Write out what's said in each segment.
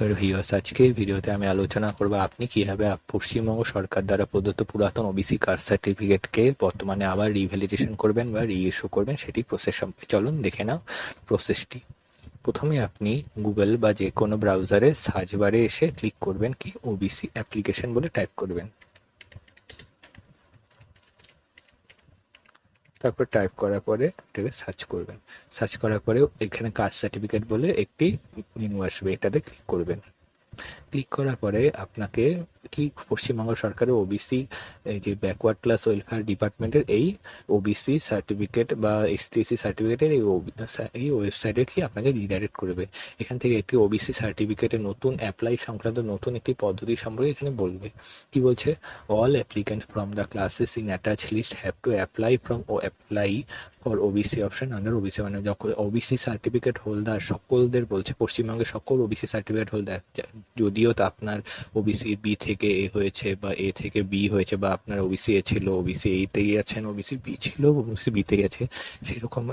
নমস্কার ভিউয়ার্স, আজকে এই ভিডিওতে আমি আলোচনা করব আপনি কিভাবে পশ্চিমবঙ্গ সরকার দ্বারা প্রদত্ত পুরাতন ওবিসি কাস্ট সার্টিফিকেটকে বর্তমানে আবার রিভ্যালিডেশন করবেন বা রিইস্যু করবেন, সেটি প্রসেস সম্পর্কে চলুন দেখে নাও প্রসেসটি। প্রথমে আপনি গুগল বা যে কোনো ব্রাউজারে সার্চ বারে এসে ক্লিক করবেন কি ওবিসি অ্যাপ্লিকেশন বলে টাইপ করবেন। তারপর টাইপ করার পরে এটাকে সার্চ করবেন। সার্চ করার পরে এখানে কাস্ট সার্টিফিকেট বলে একটি মেনু আসবে, এটাতে ক্লিক করবেন। ক্লিক করার পরে আপনাকে কি পশ্চিমবঙ্গ সরকারের ওবিসি যে ব্যাকওয়ার্ড ক্লাস ওয়েলফেয়ার ডিপার্টমেন্টের এই ওবিসি সার্টিফিকেট বা এসটিএসসি সার্টিফিকেটের এই ওয়েবসাইটে কি আপনাকে রিডাইরেক্ট করবে। এখান থেকে একটি ওবিসি সার্টিফিকেটের নতুন অ্যাপ্লাই সংক্রান্ত নতুন একটি পদ্ধতি সম্পর্কে এখানে বলবে। কি বলছে, all applicant from the classes in attach list have to apply for OBC option under OBC, মানে যখন ওবিসি সার্টিফিকেট হোল্ডার সকলদের বলছে, পশ্চিমবঙ্গের সকল ওবিসি সার্টিফিকেট হোল্ডার, যদিও তা আপনার ওবিসি বি থেকে এ হয়েছে বা এ থেকে বি হয়েছে, বা আপনার ওবিসি এ ছিল ওবিসি এইতেই আছেন, ওবিসি বি ছিল ওবিসি বিতে গেছে,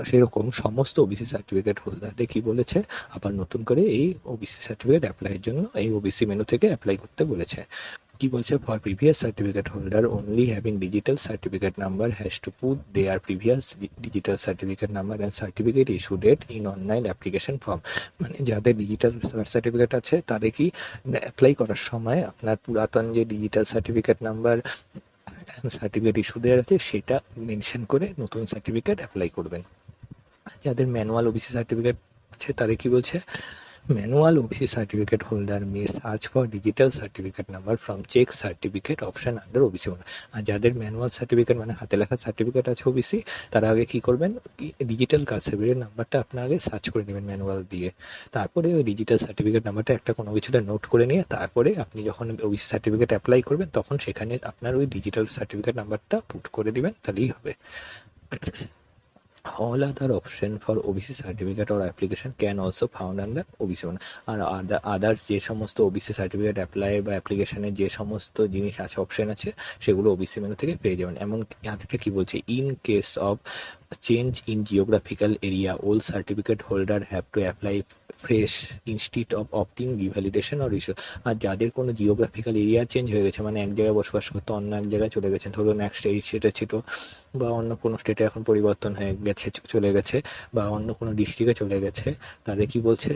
সেরকম সমস্ত ওবিসি সার্টিফিকেট হোল্ডারদের কি বলেছে, আবার নতুন করে এই ওবিসি সার্টিফিকেট অ্যাপ্লাইয়ের জন্য এই ওবিসি মেনু থেকে অ্যাপ্লাই করতে বলেছে। কি বলছে, for previous certificate holder only having digital certificate number has to put their previous digital certificate number and certificate issue date in online application form. মানে যাদের ডিজিটাল সার্টিফিকেট আছে তাদের কি অ্যাপ্লাই করার সময় আপনার পুরাতন যে digital certificate number certificate issue দেওয়া আছে সেটা মেনশন করে নতুন সার্টিফিকেট অ্যাপ্লাই করবেন। যাদের ম্যানুয়াল ওবিসি সার্টিফিকেট আছে তাদের কি বলছে, manual OBC certificate holder may search for digital certificate number from check certificate option under OBC. আর যাদের ম্যানুয়াল সার্টিফিকেট মানে হাতে লেখা সার্টিফিকেট আছে ওবিসি, তারা আগে কি করবেন, ডিজিটাল কাস্ট সার্টিফিকেট নাম্বারটা আপনার আগে সার্চ করে নেবেন ম্যানুয়াল দিয়ে। তারপরে ওই ডিজিটাল সার্টিফিকেট নাম্বারটা একটা কোনো কিছুটা নোট করে নিয়ে তারপরে আপনি যখন ওবিসি সার্টিফিকেট অ্যাপ্লাই করবেন তখন সেখানে আপনার ওই ডিজিটাল সার্টিফিকেট নাম্বারটা পুট করে দিবেন, তাহলেই হবে। All other option for OBC certificate or application can also found under OBC one. R others যে সমস্ত ওবিসি সার্টিফিকেট অ্যাপ্লাই বা অ্যাপ্লিকেশনের যে সমস্ত জিনিস আছে, অপশন আছে, সেগুলো ওবিসি মেনু থেকে পেয়ে যাবেন। এমন আরেকটা কি বলছে, in case of change in geographical area old certificate holder have to apply fresh instead of opting revalidation or issue. আর যাদের কোনো জিওগ্রাফিক্যাল এরিয়া চেঞ্জ হয়ে গেছে, মানে এক জায়গায় বসবাস করতে অন্য এক জায়গায় চলে গেছেন, ধরুন এক স্টেটে ছিল বা অন্য কোনো স্টেটে এখন পরিবর্তন হয়ে গেছে, চলে গেছে, বা অন্য কোনো ডিস্ট্রিক্টে চলে গেছে, তাদের কি বলছে,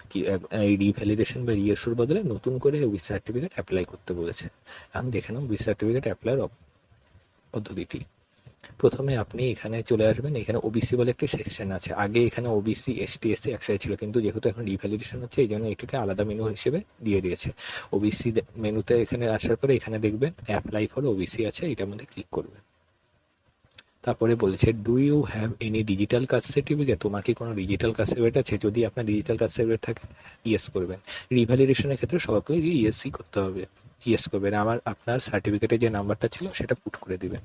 কি এই রিভ্যালিডেশন বা রিইস্যুর বদলে নতুন করে ওবিসি সার্টিফিকেট অ্যাপ্লাই করতে বলেছে। এখন দেখে নাও ওবিসি সার্টিফিকেট অ্যাপ্লাইয়ের পদ্ধতিটি। প্রথমে আপনি এখানে চলে আসবেন, এখানে ওবিসি বলে একটি সেকশন আছে। আগে এখানে ওবিসি এসটি এসসি একসাথে ছিল, কিন্তু যেহেতু এখন রিভ্যালিডেশন হচ্ছে এই জন্য এটাকে আলাদা মেনু হিসেবে দিয়ে দিয়েছে। ওবিসি মেনুতে এখানে আসার পরে এখানে দেখবেন অ্যাপ্লাই ফর ওবিসি আছে, এটার মধ্যে ক্লিক করবেন। তারপরে বলেছে, do you have any digital caste certificate, তোমার কি কোনো ডিজিটাল কাস্ট সার্টিফিকেট আছে? যদি আপনার ডিজিটাল কাস্ট সার্টিফিকেট থাকে ইয়েস করবেন। রিভ্যালিডেশনের ক্ষেত্রে সবাইকে ইয়েসই করতে হবে, ইয়েস করবেন। আপনার সার্টিফিকেটের যে নাম্বারটা ছিল সেটা পুট করে দিবেন।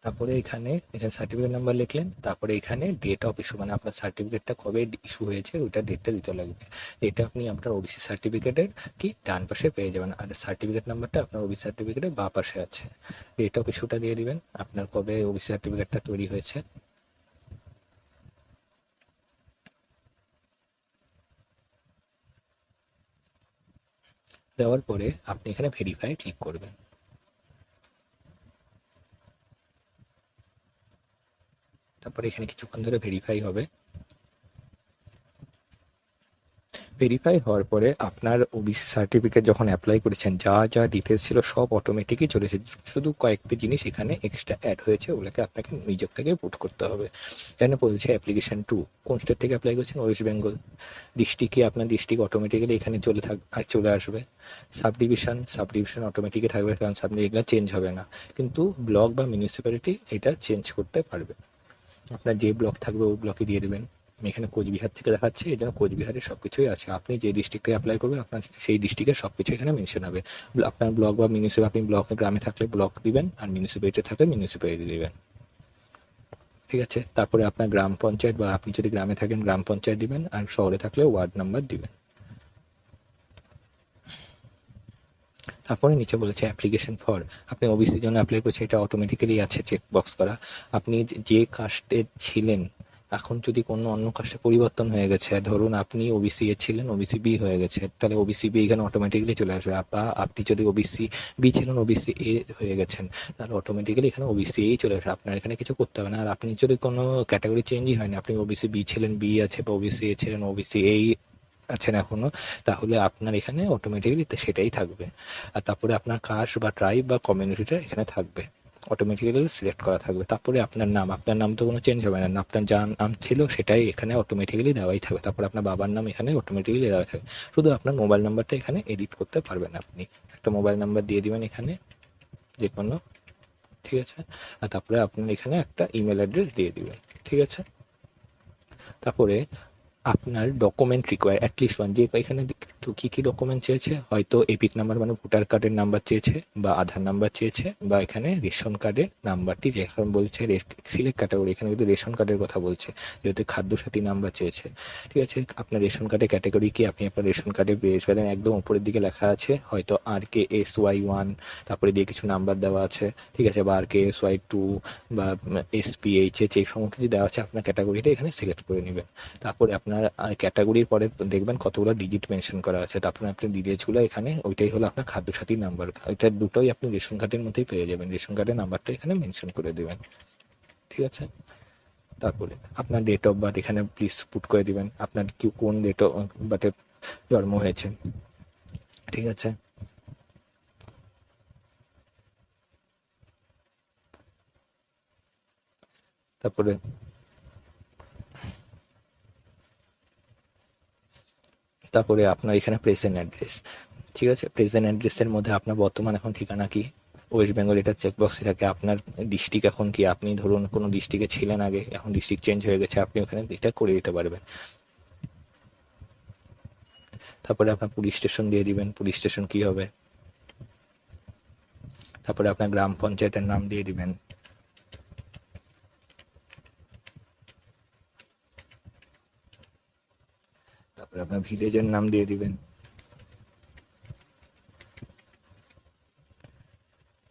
তারপরে এখানে সার্টিফিকেট নাম্বার লিখলেন, তারপরে এখানে ডেট অফ ইস্যু, মানে আপনার সার্টিফিকেটটা কবে ইস্যু হয়েছে ওইটা ডেটটা দিতে লাগবে। এটা আপনি আপনার ওবিসি সার্টিফিকেটের কি ডান পাশে পেয়ে যাবেন, আর সার্টিফিকেট নাম্বারটা আপনার ওবিসি সার্টিফিকেটের বাঁ পাশে আছে। ডেট অফ ইস্যুটা দিয়ে দিবেন, আপনার কবে ওবিসি সার্টিফিকেটটা তৈরি হয়েছে। দেওয়ার পরে আপনি এখানে ভেরিফাই ক্লিক করবেন। তারপরে এখানে কিছুক্ষণ ধরে ভেরিফাই হবে। ভেরিফাই হওয়ার পরে আপনার ওবিসি সার্টিফিকেট যখন অ্যাপ্লাই করেছেন যা যা ডিটেলস ছিল সব অটোমেটিকই চলেছে, শুধু কয়েকটি জিনিস এখানে এক্সট্রা অ্যাড হয়েছে, ওগুলোকে আপনাকে নিজের থেকে পুট করতে হবে। এখানে বলছে অ্যাপ্লিকেশন টু, কোন স্টেট থেকে অ্যাপ্লাই করছেন, ওয়েস্ট বেঙ্গল। ডিস্ট্রিক্টে আপনার ডিস্ট্রিক্ট অটোমেটিক্যালি এখানে চলে আসবে। সাব ডিভিশন অটোমেটিকই থাকবে, কারণ এগুলো চেঞ্জ হবে না, কিন্তু ব্লক বা মিউনিসিপ্যালিটি এটা চেঞ্জ করতে পারবে। আপনার যে ব্লক থাকবে ওই ব্লকে দিয়ে দেবেন। আমি এখানে কোচবিহার থেকে দেখাচ্ছি, এই জন্য কোচবিহারের সব কিছুই আছে। আপনি যে ডিস্ট্রিক্ট থেকে অ্যাপ্লাই করবেন আপনার সেই ডিস্ট্রিক্টের সব কিছু এখানে মেনশন হবে। আপনার ব্লক বা মিউনিসিপ্যালিটি, আপনি ব্লকে গ্রামে থাকলে ব্লক দিবেন, আর মিউনিসিপ্যালিটি থাকলে মিউনিসিপ্যালিটি দিবেন। ঠিক আছে, তারপরে আপনার গ্রাম পঞ্চায়েত, বা আপনি যদি গ্রামে থাকেন গ্রাম পঞ্চায়েত দিবেন, আর শহরে থাকলে ওয়ার্ড নাম্বার দিবেন। তারপরে নিচে বলেছে অ্যাপ্লিকেশন ফর, আপনি ওবিসির জন্য অ্যাপ্লাই করছে, এটা অটোমেটিক্যালি আছে চেকবক্স করা। আপনি যে কাস্টে ছিলেন, এখন যদি কোনো অন্য কাস্টে পরিবর্তন হয়ে গেছে, ধরুন আপনি ওবিসি এ ছিলেন, ওবিসি বি হয়ে গেছে, তাহলে ওবিসি বি এখানে অটোমেটিক্যালি চলে আসবে। বা আপনি যদি ওবিসি বি ছিলেন, ওবিসি এ হয়ে গেছেন, তাহলে অটোমেটিক্যালি এখানে ওবিসি এই চলে আসবে। আপনার এখানে কিছু করতে হবে না। আর আপনি যদি কোনো ক্যাটাগরি চেঞ্জই হয়নি, আপনি ওবিসি বি ছিলেন, বি আছে, বা ওবিসি এ ছিলেন, ওবিসি এই আছেন এখনো, তাহলে আপনার এখানে অটোমেটিক্যালি সেটাই থাকবে। আর তারপরে আপনার কাস্ট বা ট্রাইব বা কমিউনিটিটা এখানে থাকবে, অটোমেটিক্যালি সিলেক্ট করা থাকবে। তারপরে আপনার নাম, আপনার নাম তো কোনো চেঞ্জ হবে না, আপনার যা নাম ছিল সেটাই এখানে অটোমেটিক্যালি দেওয়াই থাকবে। তারপরে আপনার বাবার নাম এখানে অটোমেটিক্যালি দেওয়া থাকবে, শুধু আপনার মোবাইল নাম্বারটা এখানে এডিট করতে পারবেন। আপনি একটা মোবাইল নাম্বার দিয়ে দিবেন এখানে যে কোনো, ঠিক আছে। আর তারপরে আপনার এখানে একটা ইমেল অ্যাড্রেস দিয়ে দিবেন, ঠিক আছে। তারপরে আপনার ডকুমেন্ট রিকোয়ার অ্যাটলিস্ট ওয়ান, যে এখানে কী কী ডকুমেন্ট চেয়েছে, হয়তো এপিক নাম্বার মানে ভোটার কার্ডের নাম্বার চেয়েছে, বা আধার নাম্বার চেয়েছে, বা এখানে রেশন কার্ডের নাম্বারটি, যেখানে বলছে সিলেক্ট ক্যাটাগরি, এখানে কিন্তু রেশন কার্ডের কথা বলছে, যেহেতু খাদ্যসাথী নাম্বার চেয়েছে, ঠিক আছে। আপনার রেশন কার্ডের ক্যাটাগরি কি, আপনি আপনার রেশন কার্ডে পেয়ে যাবেন, একদম উপরের দিকে লেখা আছে, হয়তো RKSY1, তারপরে দিয়ে কিছু নাম্বার দেওয়া আছে, ঠিক আছে, বা RKSY2, বা SPHH, এই সমস্ত কিছু দেওয়া আছে। আপনার ক্যাটাগরিটা এখানে সিলেক্ট করে নেবেন। তারপরে আপনার ক্যাটাগরির পরে দেখবেন কতগুলো ডিজিট মেনশন করা আছে, তারপরে আপনি ডিটেলসগুলো এখানে, ওইটাই হলো আপনার খাদ্যসাথীর নাম্বার। ওইটা দুটোই আপনি রেশন কার্ডের মধ্যেই পেয়ে যাবেন, রেশন কার্ডের নাম্বারটা এখানে মেনশন করে দেবেন, ঠিক আছে। তারপরে আপনার ডেট অফ বার্থ এখানে প্লিজ পুট করে দিবেন, আপনার কি কোন ডেট অফ বার্থে জন্ম হয়েছে, ঠিক আছে। তারপরে তারপরে আপনার এখানে প্রেজেন্ট অ্যাড্রেস, ঠিক আছে। প্রেজেন্ট অ্যাড্রেসের মধ্যে আপনার বর্তমান এখন ঠিকানা কি, ওয়েস্ট বেঙ্গল, এটা চেকবক্সে থাকে। আপনার ডিস্ট্রিক্ট এখন কি, আপনি ধরুন কোনো ডিস্ট্রিক্টে ছিলেন আগে, এখন ডিস্ট্রিক্ট চেঞ্জ হয়ে গেছে, আপনি ওখানে এটা করে দিতে পারবেন। তারপরে আপনার পুলিশ স্টেশন দিয়ে দিবেন, পুলিশ স্টেশন কি হবে। তারপরে আপনার গ্রাম পঞ্চায়েতের নাম দিয়ে দিবেন। তারপরে আপনার ভিলেজের নাম দিয়ে দিবেন,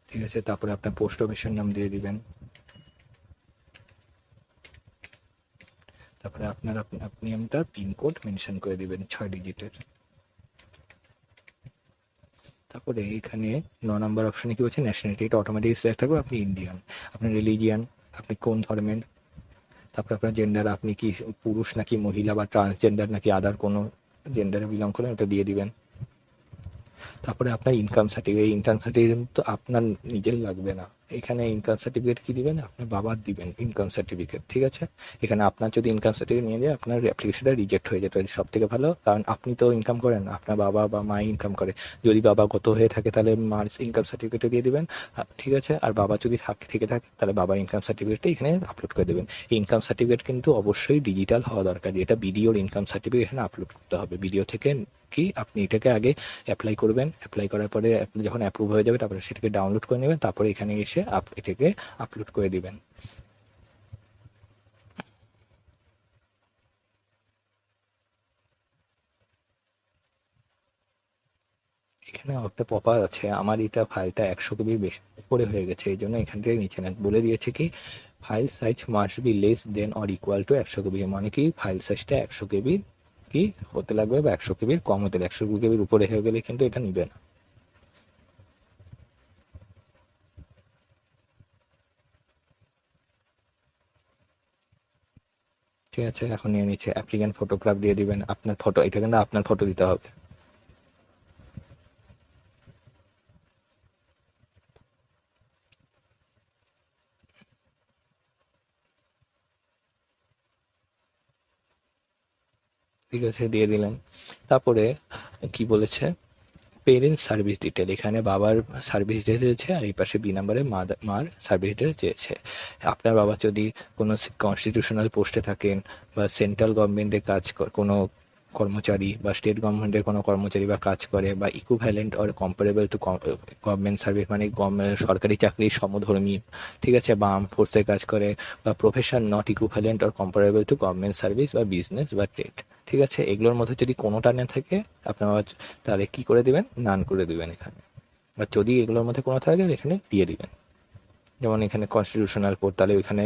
ঠিক আছে। তারপরে আপনার পোস্ট অফিসের নাম দিয়ে দিবেন। তারপরে আপনার আপনি আপনার পিনকোড মেনশন করে দিবেন 6 ডিজিটের। তারপরে এখানে 9 নাম্বার অপশনে কি বলছে, ন্যাশনালিটি, এটা অটোমেটিক সিলেক্ট থাকবে, আপনি ইন্ডিয়ান। আপনার রিলিজিয়ান, আপনি কোন ধর্মের। তারপরে আপনার জেন্ডার, আপনি কি পুরুষ নাকি মহিলা, বা ট্রান্সজেন্ডার নাকি আদার কোনো জেন্ডারে বিলং করেন, ওটা দিয়ে দিবেন। তারপরে আপনার ইনকাম সার্টিফিকেট, ইনকাম সার্টিফিকেট তো আপনার নিজের লাগবে না, এখানে ইনকাম সার্টিফিকেট কি দিবেন, আপনার বাবার দিবেন ইনকাম সার্টিফিকেট, ঠিক আছে। এখানে আপনার যদি ইনকাম সার্টিফিকেট নিয়ে যায়, আপনার অ্যাপ্লিকেশনটা রিজেক্ট হয়ে যেতে পারে, সব থেকে ভালো, কারণ আপনি তো ইনকাম করেন, আপনার বাবা বা মা ইনকাম করে। যদি বাবা গত হয়ে থাকে তাহলে মার ইনকাম সার্টিফিকেটে দিয়ে দিবেন, ঠিক আছে। আর বাবা যদি থেকে থাকে তাহলে বাবার ইনকাম সার্টিফিকেটটা এখানে আপলোড করে দেবেন। এই ইনকাম সার্টিফিকেট কিন্তু অবশ্যই ডিজিটাল হওয়া দরকার, এটা বিডিওর ইনকাম সার্টিফিকেট এখানে আপলোড করতে হবে। বিডিও থেকে কি আপনি এটাকে আগে অ্যাপ্লাই করবেন, অ্যাপ্লাই করার পরে আপনি যখন অ্যাপ্রুভ হয়ে যাবে, তারপরে সেটাকে ডাউনলোড করে নেবেন, তারপরে এখানে এসে এটাকে আপলোড করে দিবেন। এখানে একটা পপা আছে, আমার এটা ফাইলটা 100 কেবির বেশি উপরে হয়ে গেছে, এই জন্য এখান থেকে নিচে না বলে দিয়েছে কি, file size must be less than or equal to 100 কেবি, মানে কি ফাইল সাইজটা 100 কেবির কি হতে লাগবে, বা 100 কেবির কম হতে লাগবে, 100 কেবির উপরে হয়ে গেলে কিন্তু এটা নিবে না। ঠিক আছে, এখন নিয়ে নিচ্ছে। অ্যাপ্লিক্যান্ট ফটোগ্রাফ দিয়ে দিবেন, আপনার ফটো, এটা কিন্তু আপনার ফটো দিতে হবে। ঠিক আছে, দিয়ে দিলেন। তারপরে কি বলেছে, পেরেন্টস সার্ভিস ডিটেল, এখানে বাবার সার্ভিস ডিটেল চেয়েছে, আর এই পাশে বি নাম্বারে মার সার্ভিস ডিটেল চেয়েছে। আপনার বাবা যদি কোনো কনস্টিটিউশনাল পোস্টে থাকেন, বা সেন্ট্রাল গভর্নমেন্টে কোনো কর্মচারী, বা স্টেট গভর্নমেন্টের কোনো কর্মচারী বা কাজ করে, বা equivalent or comparable two government service, মানে সরকারি চাকরির সমধর্মী, ঠিক আছে, বা আর্ম ফোর্সে কাজ করে, বা profession not equivalent or comparable two government service, বা বিজনেস বা ট্রেড, ঠিক আছে। এগুলোর মধ্যে যদি কোনোটা না থাকে আপনার, তাহলে কি করে দিবেন, নান করে দিবেন এখানে। আর যদি এগুলোর মধ্যে কোনো থাকে এখানে দিয়ে দিবেন। যেমন এখানে কনস্টিটিউশনাল কোড, তাহলে ওইখানে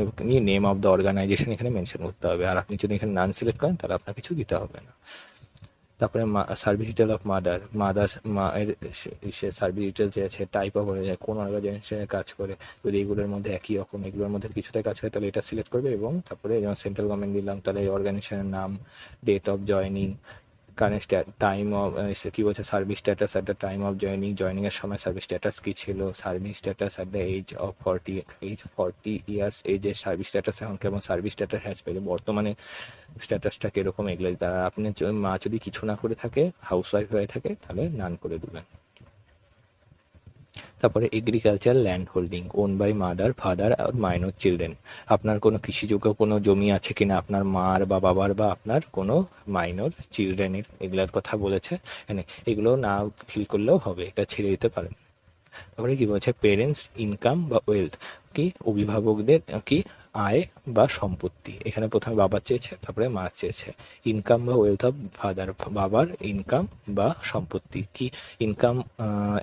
নেম অফ দ্য অর্গানাইজেশন এখানে মেনশন করতে হবে। আর আপনি যদি এখানে নান সিলেক্ট করেন তাহলে আপনার কিছু দিতে হবে না। তারপরে সার্ভিস ডিটেল অফ মাদার মায়ের সে সার্ভিস ডিটেল যে আছে, টাইপ অফ অনুযায়ী কোন অর্গানাইজেশনে কাজ করে, যদি এগুলোর মধ্যে একই রকম এগুলোর মধ্যে কিছুতে কাজ হয় তাহলে এটা সিলেক্ট করবে। এবং তারপরে যেমন সেন্ট্রাল গভর্নমেন্ট দিলাম, তাহলে এই অর্গানাইজেশনের নাম, date of joining, current time of কি বলছে, service status at the time of joining এর সময় সার্ভিস স্ট্যাটাস কি ছিল, service status at the age of 40 years, এই যে সার্ভিস স্ট্যাটাস এখন কেমন, সার্ভিস স্ট্যাটাস হ্যাজ পেলে বর্তমানে স্ট্যাটাসটা কিরকম, এগুলো দ্বারা আপনি মা যদি কিছু না করে থাকে, হাউস ওয়াইফ হয়ে থাকে, তাহলে নান করে দেবেন। তারপরে agriculture land holding own by mother, father আর মাইনর চিলড্রেন, আপনার কোনো কৃষিযোগ্য কোনো জমি আছে কিনা আপনার মার বা বাবার বা আপনার কোনো মাইনর চিলড্রেনের, এগুলোর কথা বলেছে এখানে। এগুলো না ফিল করলেও হবে, এটা ছেড়ে দিতে পারেন। তারপরে কি বলছে, পেরেন্টস ইনকাম বা ওয়েলথ, কি অভিভাবকদের কি আয় বা সম্পত্তি, এখানে প্রথমে বাবা চেয়েছে তারপরে মা চেয়েছে। ইনকাম বা ওয়েলথ অফ ফাদার, বাবার ইনকাম বা সম্পত্তি কি, income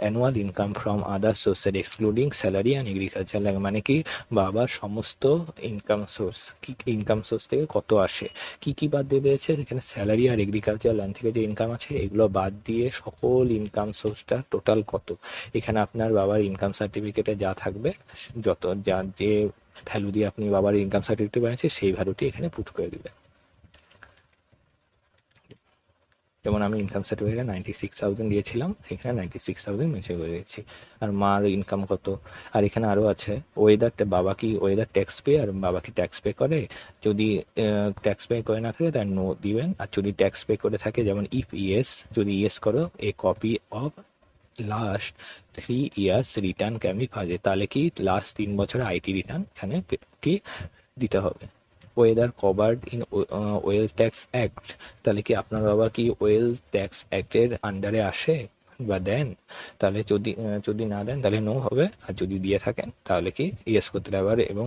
annual income from other sources excluding salary and agriculture land, মানে কি বাবার সমস্ত ইনকাম সোর্স, কি ইনকাম সোর্স থেকে কত আসে, কি কি বাদ দিয়ে দিয়েছে, যেখানে স্যালারি আর এগ্রিকালচার ল্যান্ড থেকে যে ইনকাম আছে এগুলো বাদ দিয়ে সকল ইনকাম সোর্সটা টোটাল কত। এখানে আপনার বাবার ইনকাম সার্টিফিকেটে যা থাকবে, যত যা যে ভ্যালু দিয়ে আপনি বাবার ইনকাম সার্টিফিকেট বানিয়েছে সেই ভ্যালুটি এখানে পুট করে দিবেন। যেমন আমি ইনকাম সার্টিফিকেটে 96,000 দিয়েছিলাম, এখানে 96,000 মেনশন করে দিয়েছি। আর মার ইনকাম কত, আর এখানে আরও আছে ওয়েদার, বাবা কি ওয়েদার ট্যাক্স পে, আর বাবা কি ট্যাক্স পে করে, যদি ট্যাক্স পে করে না থাকে তার নো দিবেন। আর যদি ট্যাক্স পে করে থাকে, যেমন ইফ ইয়েস, যদি ইয়েস করো, a copy of last 3 years return can be ফাজে, তাহলে কি লাস্ট 3 বছরের আইটি রিটার্ন এখানে কি দিতে হবে। Weather covered in wealth tax act, তাহলে কি আপনার বাবা কি ওয়েলথ ট্যাক্স অ্যাক্টের আন্ডারে আসে বা দেন, তাহলে যদি না দেন তাহলে নো হবে। আর যদি দিয়ে থাকেন তাহলে কি ইয়েস করতে হবে। এবং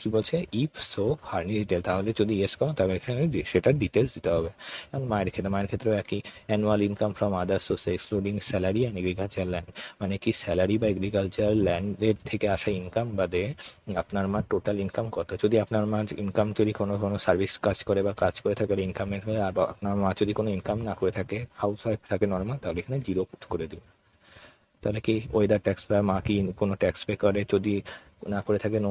কি বলছে, ইফ সো ফার্নি ডিটেল, তাহলে যদি ইয়েস করো তাহলে এখানে সেটার ডিটেলস দিতে হবে। এবং মায়ের ক্ষেত্রেও একই, annual income from other source excluding salary and agriculture land, মানে কি স্যালারি বা এগ্রিকালচার ল্যান্ডের থেকে আসা ইনকাম বাদে আপনার মার টোটাল ইনকাম কত। যদি আপনার মা ইনকাম যদি কোনো সার্ভিস কাজ করে বা কাজ করে থাকে ইনকামের হয়ে, আর আপনার মা যদি কোনো ইনকাম না করে থাকে, হাউস ওয়াইফ থাকে নর্মাল, তাহলে এখানে 0 পুট করে দেবে। তাহলে কি ওয়েদার ট্যাক্স পে, মা কি কোনো ট্যাক্স পে করে, যদি না করে থাকে নো,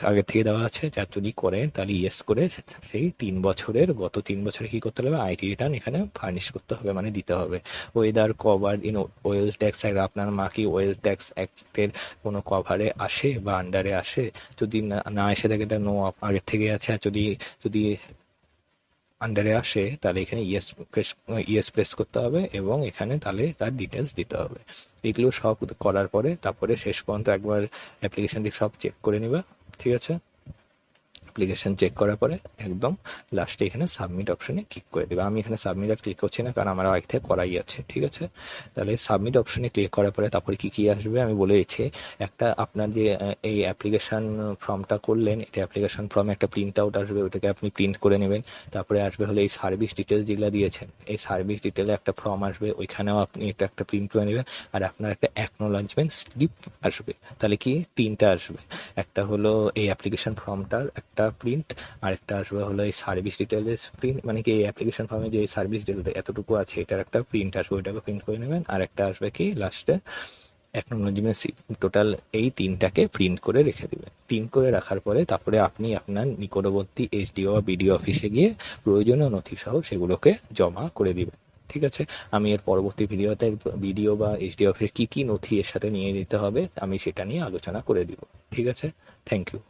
আগে থেকে দেওয়া আছে। যার যদি করে তাহলে ইয়েস করে সেই 3 বছরের গত 3 বছরে কি করতে হবে, আইটি রিটার্ন এখানে ফার্নিশ করতে হবে, মানে দিতে হবে। Weather cover in well tax act, আপনার মা কি ওয়েল ট্যাক্স অ্যাক্টের কোনো কভারে আসে বা আন্ডারে আসে, যদি না এসে থাকে তাহলে নো আগের থেকে আছে। আর যদি আন্ডারে আসে তাহলে এখানে ইয়েস প্রেস করতে হবে, এবং এখানে তাহলে তার ডিটেলস দিতে হবে। এগুলো সব করার পরে তারপরে শেষ পর্যন্ত একবার অ্যাপ্লিকেশনটি সব চেক করে নেবে, ঠিক আছে। অ্যাপ্লিকেশন চেক করার পরে একদম লাস্টে এখানে সাবমিট অপশনে ক্লিক করে দেবে। আমি এখানে সাবমিট আর ক্লিক করছি না, কারণ আমার আগে থেকে করাই আছে, ঠিক আছে। তাহলে সাবমিট অপশনে ক্লিক করার পরে তারপরে কী কী আসবে আমি বলে দিচ্ছি। একটা আপনার যে এই অ্যাপ্লিকেশান ফর্মটা করলেন, এটা অ্যাপ্লিকেশান ফর্মে একটা প্রিন্ট আউট আসবে, ওটাকে আপনি প্রিন্ট করে নেবেন। তারপরে আসবে হলো এই সার্ভিস ডিটেলস যেগুলো দিয়েছেন, এই সার্ভিস ডিটেলে একটা ফর্ম আসবে, ওইখানেও আপনি এটা একটা প্রিন্ট করে নেবেন। আর আপনার একটা অ্যাকনোলেজমেন্ট স্লিপ আসবে, তাহলে কি 3টা আসবে। একটা হলো এই অ্যাপ্লিকেশন ফর্মটার একটা প্রিন্ট, আরেকটা আসবে হলো এই সার্ভিস ডিটেলস প্রিন্ট, মানে কি এই অ্যাপ্লিকেশন ফর্মে যে সার্ভিস ডিটেলস এতটুকু আছে এটার একটা প্রিন্ট আসবে, ওইটাকে প্রিন্ট করে নেবেন। আর একটা আসবে কি লাস্টে অ্যাকনোলেজমেন্ট। টোটাল এই 3টাকে প্রিন্ট করে রেখে দেবেন। প্রিন্ট করে রাখার পরে তারপরে আপনি আপনার নিকটবর্তী এসডিও বা বিডিও অফিসে গিয়ে প্রয়োজনীয় নথি সহ সেগুলোকে জমা করে দিবেন, ঠিক আছে। আমি এর পরবর্তী ভিডিওতে বিডিও বা এসডিও অফিসে কী কী নথি এর সাথে নিয়ে নিতে হবে আমি সেটা নিয়ে আলোচনা করে দিব, ঠিক আছে। Thank you.